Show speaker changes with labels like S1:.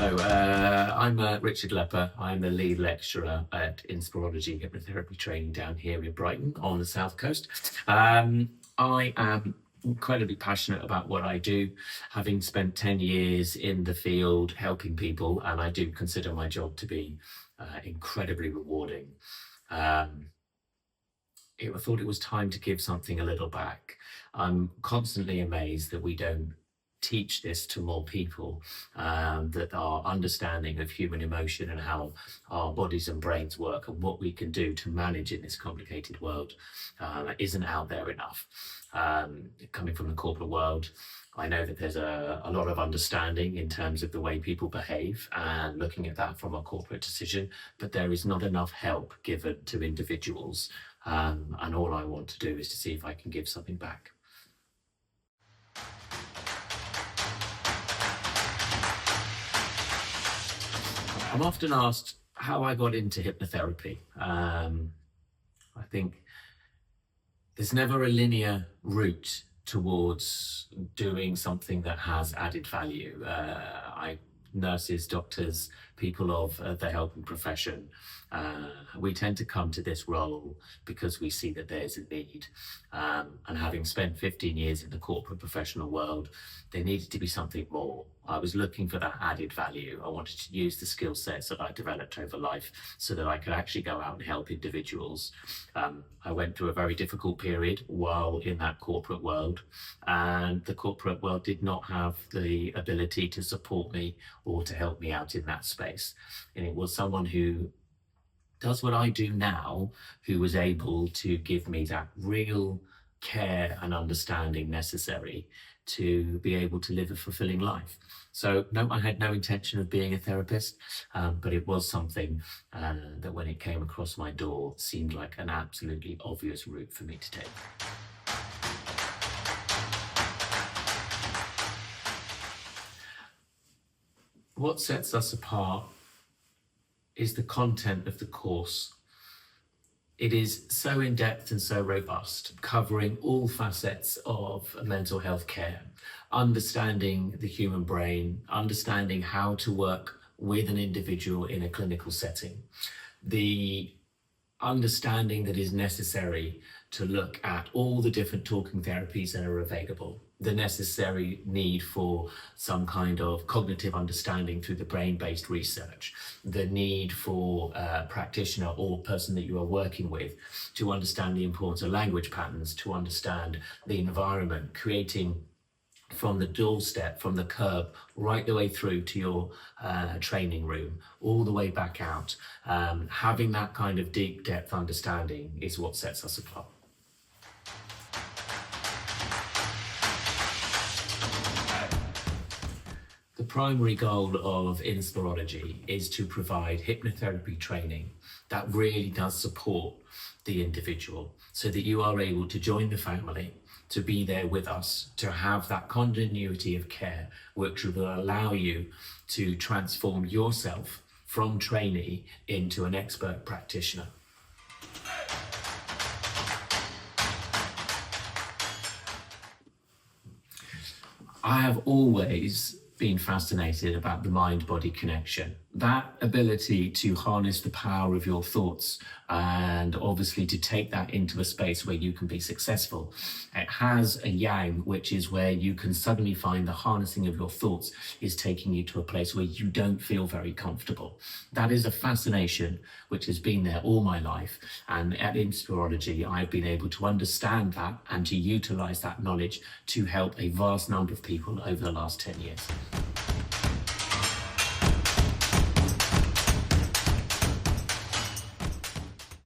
S1: Hello, I'm Richard Lepper. I'm the lead lecturer at Inspiraology Hypnotherapy Training down here in Brighton on the south coast. I am incredibly passionate about what I do, having spent 10 years in the field helping people, and I do consider my job to be incredibly rewarding. I thought it was time to give something a little back. I'm constantly amazed that we don't teach this to more people, that our understanding of human emotion and how our bodies and brains work and what we can do to manage in this complicated world isn't out there enough. Coming from the corporate world, I know that there's a lot of understanding in terms of the way people behave and looking at that from a corporate decision, but there is not enough help given to individuals. And all I want to do is to see if I can give something back. I'm often asked how I got into hypnotherapy. I think there's never a linear route towards doing something that has added value. Nurses, doctors, people of the helping profession, we tend to come to this role because we see that there's a need. And having spent 15 years in the corporate professional world, there needed to be something more. I was looking for that added value. I wanted to use the skill sets that I developed over life so that I could actually go out and help individuals. I went through a very difficult period while in that corporate world, and the corporate world did not have the ability to support me or to help me out in that space. And it was someone who does what I do now who was able to give me that real care and understanding necessary to be able to live a fulfilling life. So no, I had no intention of being a therapist, but it was something that when it came across my door seemed like an absolutely obvious route for me to take. What sets us apart is the content of the course. It is so in-depth and so robust, covering all facets of mental health care, understanding the human brain, understanding how to work with an individual in a clinical setting, the understanding that is necessary to look at all the different talking therapies that are available, the necessary need for some kind of cognitive understanding through the brain-based research, the need for a practitioner or person that you are working with to understand the importance of language patterns, to understand the environment, creating from the doorstep, from the curb, right the way through to your training room, all the way back out. Having that kind of deep depth understanding is what sets us apart. The primary goal of Inspiraology is to provide hypnotherapy training that really does support the individual so that you are able to join the family, to be there with us, to have that continuity of care, which will allow you to transform yourself from trainee into an expert practitioner. I have always been fascinated about the mind-body connection, that ability to harness the power of your thoughts and obviously to take that into a space where you can be successful. It has a yang, which is where you can suddenly find the harnessing of your thoughts is taking you to a place where you don't feel very comfortable. That is a fascination which has been there all my life, and at Inspiraology I've been able to understand that and to utilize that knowledge to help a vast number of people over the last 10 years.